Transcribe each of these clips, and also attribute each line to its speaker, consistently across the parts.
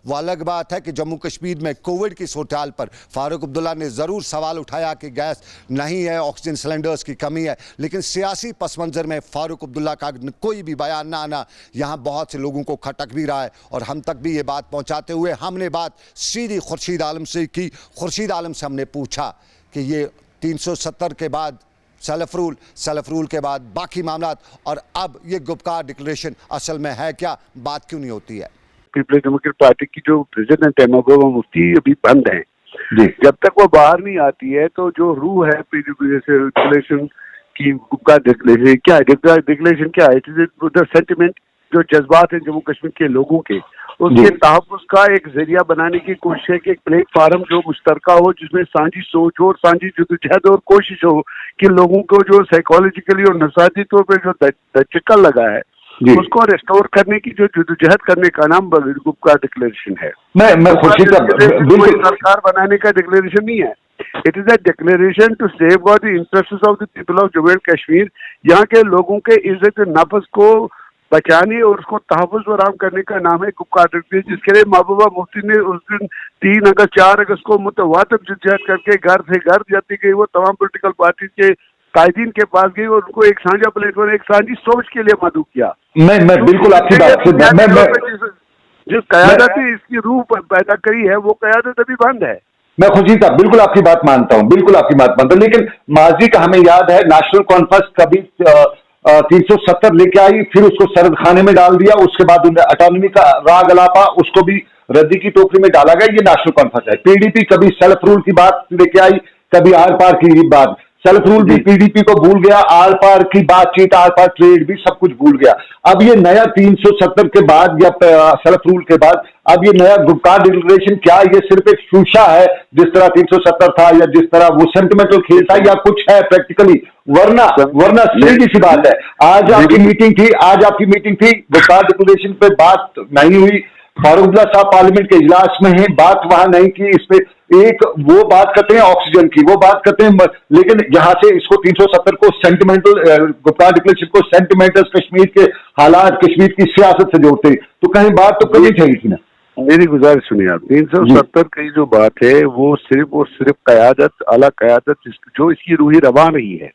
Speaker 1: वो अलग बात है कि जम्मू कश्मीर में कोविड की सूरत पर फारूक अब्दुल्ला ने ज़रूर सवाल उठाया कि गैस नहीं है, ऑक्सीजन सिलेंडर्स की कमी है, लेकिन सियासी पस मंज़र में फारूक अब्दुल्ला का कोई भी बयान ना आना यहाँ बहुत से लोगों को खटक भी रहा है। और हम तक भी ये बात पहुँचाते हुए हमने बात सीधी खुर्शीद आलम से की। खुर्शीद आलम से हमने पूछा कि ये 370 के बाद सेल्फ रूल के बाद बाकी मामला और अब ये गुपकार डिक्लेरेशन असल में है क्या, बात क्यों नहीं होती है?
Speaker 2: पीपल्स डेमोक्रेटिक पार्टी की जो प्रेसिडेंट है महबूबा मुफ्ती अभी बंद है जी। जब तक वो बाहर नहीं आती है तो जो रूह है डिक्लेरेशन की, गुपकार डिक्लेरेशन क्या है, डिक्लेरेशन क्या है? इट इज सेंटिमेंट, जो जज्बात हैं जम्मू कश्मीर के लोगों के, उसके तहफ़्फ़ुज़ का एक जरिया बनाने की कोशिश है कि एक प्लेटफार्म जो मुश्तरका हो, जिसमें साझी सोच हो और साझी जद्दोजहद और कोशिश हो कि लोगों को जो साइकोलॉजिकली और नफसियाती तौर पर जो दचका लगा है उसको रिस्टोर करने की जो जद्दोजहद करने का नाम गुपकार डिक्लेरेशन है।
Speaker 3: मैं खुर्शीद
Speaker 2: साहब, सरकार बनाने का डिक्लेरेशन नहीं है। It is a declaration to safeguard the interests of the people of Jammu and Kashmir. यहाँ के लोगों के इज्जत नफ्स को बचाने और उसको तहफ़्फ़ुज़ फराहम करने का नाम है गुपकार डिक्लेरेशन, जिसके लिए महबूबा मुफ्ती ने उस दिन 3 अगस्त 4 अगस्त को मुतवातिर जद्दोजहद करके घर से घर जाती गई, वो तमाम पोलिटिकल पार्टी के कायदीन के पास गई और उनको एक साझा प्लेटफॉर्म, एक साझी सोच के लिए मदऊ किया।
Speaker 3: मैं बिल्कुल आपकी बात से
Speaker 2: जिस क़यादत ने इसकी रूह पैदा करी है वो क़यादत अभी बंद है।
Speaker 3: मैं खुर्शीद साहब बिल्कुल आपकी बात मानता हूँ, बिल्कुल आपकी बात मानता हूँ, लेकिन माजी का हमें याद है नेशनल कॉन्फ्रेंस कभी 370 लेके आई, फिर उसको सरद खाने में डाल दिया, उसके बाद उन्हें ऑटोनॉमी का राग अलापा, उसको भी रद्दी की टोकरी में डाला गया। ये नेशनल कॉन्फ्रेंस है। पीडीपी कभी सेल्फ रूल की बात लेके आई, कभी आर पार की बात, सेल्फ रूल भी पीडीपी को भूल गया, आर पार की बातचीत, आर पार ट्रेड भी सब कुछ भूल गया। अब ये नया 370 के बाद या सेल्फ रूल के बाद अब ये नया गुपकार डिक्लेरेशन, क्या ये सिर्फ एक शूशा है जिस तरह 370 था, या जिस तरह वो सेंटिमेंटल खेल था, या कुछ है प्रैक्टिकली? वरना सीधी सी बात है, आज आपकी मीटिंग थी, गुपकार डिक्लेरेशन पे बात नहीं हुई। फारूक अब्दुल्ला साहब पार्लियामेंट के इजलास में हैं, बात वहां नहीं की इस पे। एक वो बात करते हैं ऑक्सीजन की, वो बात करते हैं, लेकिन यहां से इसको 370 को सेंटिमेंटल, गुपकार डिक्लेरेशन को सेंटिमेंटल कश्मीर के हालात, कश्मीर की सियासत से जोड़ते, तो कहीं बात तो करनी चाहिए थी ना।
Speaker 2: मेरी गुजारिश सुनिए आप, 370 की जो बात है वो सिर्फ और सिर्फ क़यादत, आला क़यादत जो इसकी रूही रवा रही है,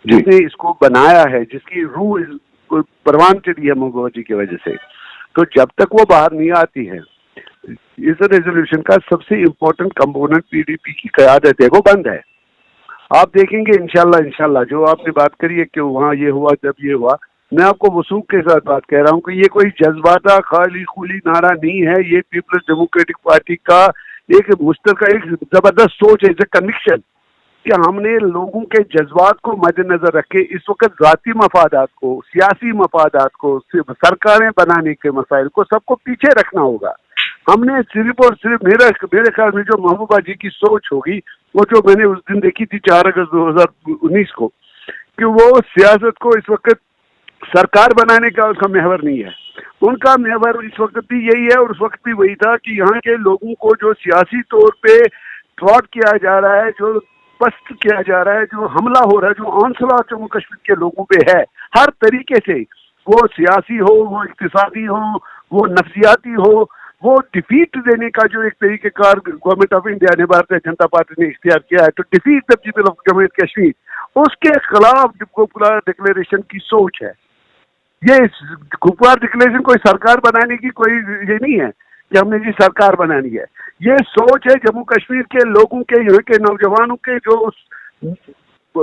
Speaker 2: जिसने इसको बनाया है, जिसकी रूह परवान चढ़ी है महबूबा जी की वजह से, तो जब तक वो बाहर नहीं आती है, इस रेजोल्यूशन का सबसे इम्पोर्टेंट कंपोनेंट पीडीपी की क़यादत है, वो बंद है। आप देखेंगे इंशाल्लाह जो आपने बात करी है कि वहाँ ये हुआ, जब ये हुआ, मैं आपको वसूख के साथ बात कह रहा हूँ कि ये कोई जज्बाता खाली खुली नारा नहीं है। ये पीपल्स डेमोक्रेटिक पार्टी का एक मुश्तरका, एक जबरदस्त सोच है, कन्विक्शन कि हमने लोगों के जज्बात को मद्देनजर रखे इस वक्त ज़ाती मफादात को, सियासी मफादात को, सरकारें बनाने के मसाइल को, सबको पीछे रखना होगा। हमने सिर्फ और सिर्फ मेरे ख्याल में जो महबूबा जी की सोच होगी, वो जो मैंने उस दिन देखी थी 4 अगस्त 2019 को, कि वो सियासत को इस वक्त सरकार बनाने का उसका महवर नहीं है। उनका महवर इस वक्त भी यही है और उस वक्त भी वही था कि यहाँ के लोगों को जो सियासी तौर पे ट्रॉट किया जा रहा है, जो पस्त किया जा रहा है, जो हमला हो रहा है, जो आंसला जम्मू कश्मीर के लोगों पे है हर तरीके से, वो सियासी हो, वो इक्तिसादी हो, वो नफ्सियाती हो, वो डिफीट देने का जो एक तरीक़ेकार गवर्नमेंट ऑफ इंडिया ने, भारतीय जनता पार्टी ने इख्तियार किया है to defeat the people of Jammu and Kashmir, उसके खिलाफ गुपकार डिक्लेरेशन की सोच है। ये गुपकार डिक्लेरेशन कोई सरकार बनाने की कोई ये नहीं है कि हमने जी सरकार बनानी है। ये सोच है जम्मू कश्मीर के लोगों के, यहाँ के नौजवानों के, जो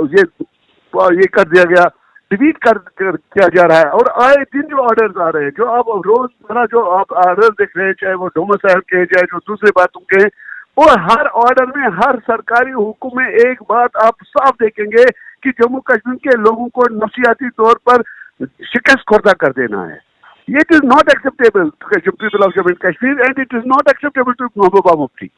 Speaker 2: ये कर दिया गया, डिलीट कर किया जा रहा है। और आए दिन जो ऑर्डर्स आ रहे हैं, जो आप रोजमर्रा जो आप ऑर्डर देख रहे हैं, चाहे वो डोमिसाइल के, चाहे जो दूसरे बातों के, वो हर ऑर्डर में, हर सरकारी हुक्म में एक बात आप साफ देखेंगे कि जम्मू कश्मीर के लोगों को नफसियाती तौर पर शिकस्त खुर्दा कर देना है। It is not acceptable to people of Jammu and Kashmir, and it is not acceptable to Mahbooba Mufti.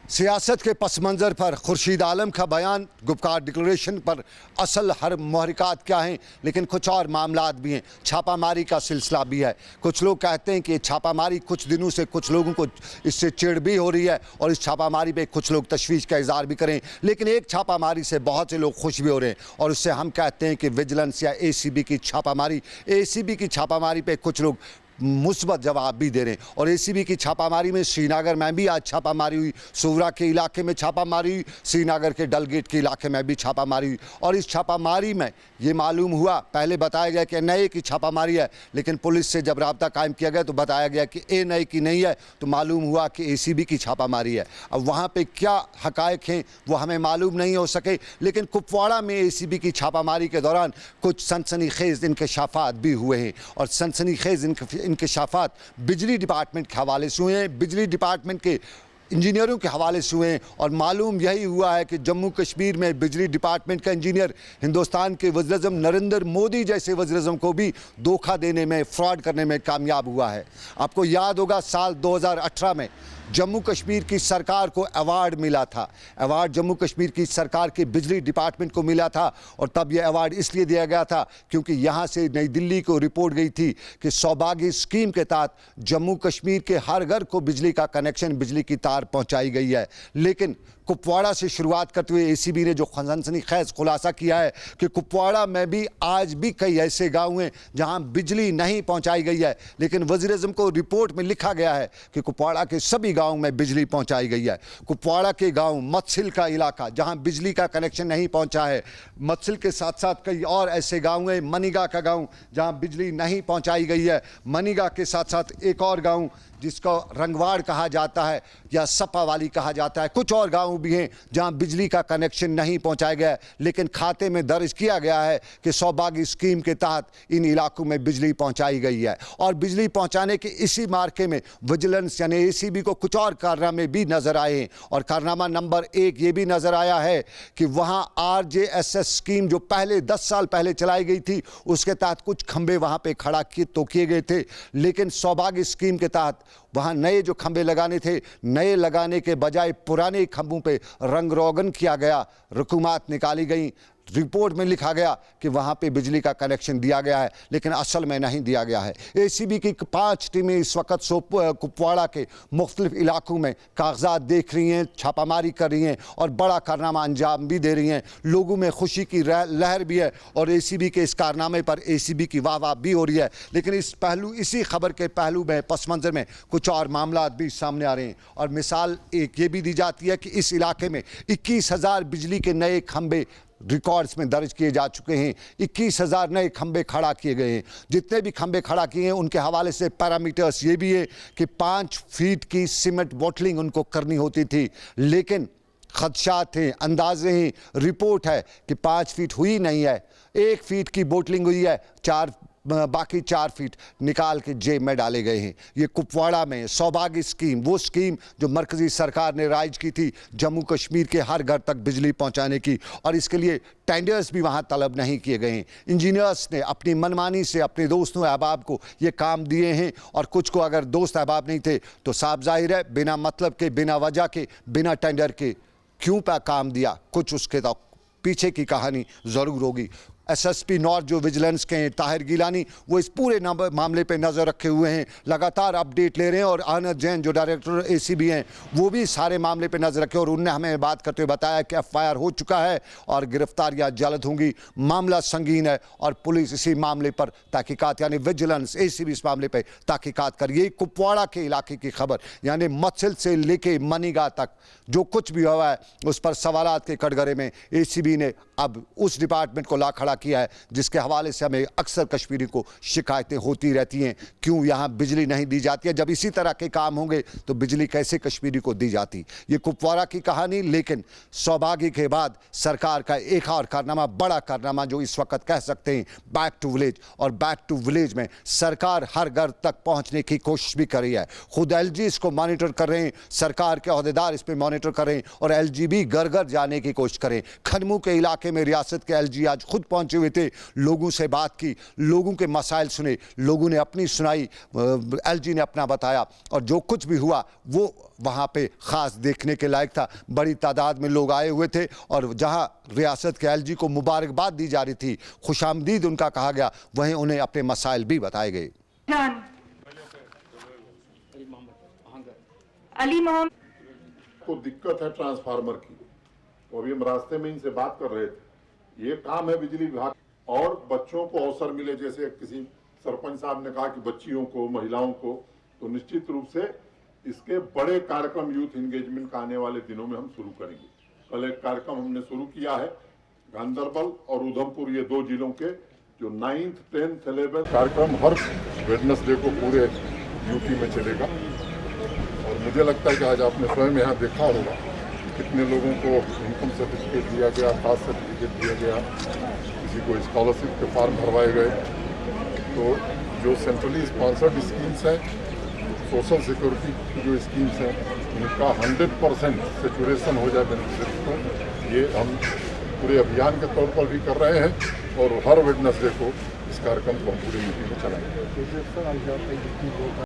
Speaker 1: सियासत के पस मंज़र पर खुर्शीद आलम का बयान, गुपकार डिक्लेरेशन पर असल हर महरिकात क्या हैं, लेकिन कुछ और मामलात भी हैं। छापामारी का सिलसिला भी है। कुछ लोग कहते हैं कि छापामारी कुछ दिनों से कुछ लोगों को इससे चिढ़ भी हो रही है और इस छापामारी पे कुछ लोग तशवीश का इज़हार भी करें, लेकिन एक छापामारी से बहुत से लोग खुश भी हो रहे हैं और उससे हम कहते हैं कि विजिलेंस या ACB की छापामारी, ACB की छापामारी पे कुछ लोग मुस्बत जवाब भी दे रहे हैं। और एसीबी की छापामारी में श्रीनगर में भी आज छापामारी हुई, सोवरा के इलाके में छापामारी हुई, श्रीनगर के डलगेट के इलाके में भी छापामारी हुई। और इस छापामारी में ये मालूम हुआ, पहले बताया गया कि एनआईए की छापामारी है, लेकिन पुलिस से जब राब्ता कायम किया गया तो बताया गया कि एनआईए की नहीं है, तो मालूम हुआ कि एसीबी की छापामारी है। अब वहाँ पे क्या हकायक हैं वो हमें मालूम नहीं हो सके, लेकिन कुपवाड़ा में एसीबी की छापामारी के दौरान कुछ सनसनीखेज इंकशाफात भी हुए हैं। और सनसनीखेज इंकशाफात बिजली डिपार्टमेंट के हवाले से हुए हैं, बिजली डिपार्टमेंट के इंजीनियरों के हवाले से हुए हैं। और मालूम यही हुआ है कि जम्मू कश्मीर में बिजली डिपार्टमेंट का इंजीनियर हिंदुस्तान के वज़ीर-ए-आज़म नरेंद्र मोदी जैसे वज़ीर-ए-आज़म को भी धोखा देने में, फ्रॉड करने में कामयाब हुआ है। आपको याद होगा साल 2018 में जम्मू कश्मीर की सरकार को अवार्ड मिला था, अवार्ड जम्मू कश्मीर की सरकार के बिजली डिपार्टमेंट को मिला था। और तब यह अवार्ड इसलिए दिया गया था क्योंकि यहाँ से नई दिल्ली को रिपोर्ट गई थी कि सौभाग्य स्कीम के तहत जम्मू कश्मीर के हर घर को बिजली का कनेक्शन, बिजली की तार पहुँचाई गई है। लेकिन कुपवाड़ा से शुरुआत करते हुए एसीबी ने जो सनसनीखेज खुलासा किया है कि कुपवाड़ा में भी आज भी कई ऐसे गांव हैं जहां बिजली नहीं पहुंचाई गई है, लेकिन वज़ीर-ए-आज़म को रिपोर्ट में लिखा गया है कि कुपवाड़ा के सभी गांवों में बिजली पहुंचाई गई है। कुपवाड़ा के गांव मत्सिल का इलाका जहां बिजली का कनेक्शन नहीं पहुंचा है, मत्सिल के साथ साथ कई और ऐसे गाँव हैं, मनीगा का गाँव जहाँ बिजली नहीं पहुँचाई गई है, मनीगा के साथ साथ एक और गाँव जिसको रंगवाड़ कहा जाता है या सपा वाली कहा जाता है, कुछ और गांव भी हैं जहां बिजली का कनेक्शन नहीं पहुंचाया गया, लेकिन खाते में दर्ज किया गया है कि सौभाग्य स्कीम के तहत इन इलाकों में बिजली पहुंचाई गई है। और बिजली पहुंचाने के इसी मार्के में विजिलेंस यानी एसीबी को कुछ और कारनामे भी नजर आए हैं। और कारनामा नंबर 1 ये भी नजर आया है कि वहां आरजेएसएस स्कीम जो पहले 10 साल पहले चलाई गई थी उसके तहत कुछ खंभे वहां पे खड़ा किए गए थे, लेकिन सौभाग्य स्कीम के तहत वहां नए जो खंभे लगाने थे, नए लगाने के बजाय पुराने खंभों पे रंग रोगन किया गया, रकूमात निकाली गई। रिपोर्ट में लिखा गया कि वहां पे बिजली का कनेक्शन दिया गया है, लेकिन असल में नहीं दिया गया है। एसीबी की 5 टीमें इस वक्त कुपवाड़ा के मुख्तलिफ इलाकों में कागजात देख रही हैं, छापामारी कर रही हैं और बड़ा कारनामा अंजाम भी दे रही हैं। लोगों में खुशी की लहर भी है और एसीबी के इस कारनामे पर एसीबी की वाह भी हो रही है। लेकिन इसी खबर के पहलू में, पस मंज़र में कुछ और मामला भी सामने आ रहे हैं। और मिसाल एक ये भी दी जाती है कि इस इलाके में 21,000 बिजली के नए खंभे रिकॉर्ड्स में दर्ज किए जा चुके हैं, 21,000 नए खंभे खड़ा किए गए हैं। जितने भी खंभे खड़ा किए हैं उनके हवाले से पैरामीटर्स ये भी है कि 5 फीट की सीमेंट बॉटलिंग उनको करनी होती थी, लेकिन खदशात हैं, अंदाजे हैं, रिपोर्ट है कि 5 फीट हुई नहीं है, 1 फीट की बोटलिंग हुई है, बाकी 4 फीट निकाल के जेब में डाले गए हैं। ये कुपवाड़ा में सौभाग्य स्कीम, वो स्कीम जो मरकजी सरकार ने राइज की थी जम्मू कश्मीर के हर घर तक बिजली पहुंचाने की, और इसके लिए टेंडर्स भी वहां तलब नहीं किए गए हैं। इंजीनियर्स ने अपनी मनमानी से अपने दोस्तों अहबाब को ये काम दिए हैं, और कुछ को अगर दोस्त अहबाब नहीं थे तो साफ जाहिर है बिना मतलब के, बिना वजह के, बिना टेंडर के क्यों काम दिया, कुछ उसके तो पीछे की कहानी ज़रूर होगी। एसएसपी नॉर्थ जो विजिलेंस के हैं ताहिर गिलानी, वो इस पूरे मामले पे नज़र रखे हुए हैं, लगातार अपडेट ले रहे हैं। और आनंद जैन जो डायरेक्टर एसीबी हैं वो भी सारे मामले पे नज़र रखे और उनने हमें बात करते हुए बताया कि एफआईआर हो चुका है और गिरफ्तारियां जल्द होंगी। मामला संगीन है और पुलिस इसी मामले पर तहकीकात, यानी विजिलेंस एसीबी इस मामले पर तहकीकात कर रही है। कुपवाड़ा के इलाके की खबर, यानी मत्सिल से लेके मनीगा तक जो कुछ भी हुआ है उस पर सवालात के कटघरे में एसीबी ने अब उस डिपार्टमेंट को ला खड़ा किया है जिसके हवाले से हमें अक्सर कश्मीरी को शिकायतें होती रहती हैं, क्यों यहाँ बिजली नहीं दी जाती है। जब इसी तरह के काम होंगे तो बिजली कैसे कश्मीरी को दी जाती। ये कुपवाड़ा की कहानी। लेकिन सौभाग्य के बाद सरकार का एक और कारनामा, बड़ा कारनामा जो इस वक्त कह सकते हैं, बैक टू विलेज। और बैक टू विलेज में सरकार हर घर तक पहुंचने की कोशिश भी कर रही है। खुद एलजी इसको मॉनिटर कर रहे हैं, सरकार के अहदेदार इस पर मॉनिटर कर रहे हैं और एलजी भी घर घर जाने की कोशिश करें। खनमू के इलाके में रियासत के एलजी आज खुद पहुंचे हुए थे, लोगों से बात की, लोगों के मसाइल सुने, लोगों ने अपनी सुनाई, एलजी ने अपना बताया और जो कुछ भी हुआ वो वहाँ पे ख़ास देखने के लायक था। बड़ी तादाद में लोग आए हुए थे और जहाँ रियासत के एलजी को मुबारकबाद दी जा रही थी, खुशामदीद उनका कहा गया, वहीं उन्हें अपने मसाइल भी बताए गए।
Speaker 4: अली मोहम्मद
Speaker 5: को दिक्कत है ट्रांसफार्मर की, तो अभी हम रास्ते में इनसे बात कर रहे थे। ये काम है बिजली विभाग, और बच्चों को अवसर मिले, जैसे किसी सरपंच साहब ने कहा कि बच्चियों को, महिलाओं को, तो निश्चित रूप से इसके बड़े कार्यक्रम यूथ एंगेजमेंट का आने वाले दिनों में हम शुरू करेंगे। कल एक कार्यक्रम हमने शुरू किया है, गांधरबल और उधमपुर, ये 2 जिलों के जो 9th, 10th, 11th कार्यक्रम हर वेडनेसडे को पूरे यूपी में चलेगा। और मुझे लगता है कि आज आपने स्वयं यहाँ देखा होगा कितने लोगों को इनकम सर्टिफिकेट दिया गया, कास्ट सर्टिफिकेट दिया गया, किसी को स्कॉलरशिप के फॉर्म भरवाए गए। तो जो सेंट्रली स्पॉन्सर्ड स्कीम्स हैं, सोशल सिक्योरिटी की जो स्कीम्स हैं, इनका 100% सेचुरेशन हो जाए बेनिफिशियरी को, ये हम पूरे अभियान के तौर पर भी कर रहे हैं और हर वेडनेसडे को इस कार्यक्रम को हम पूरे यूपी में चलाएंगे।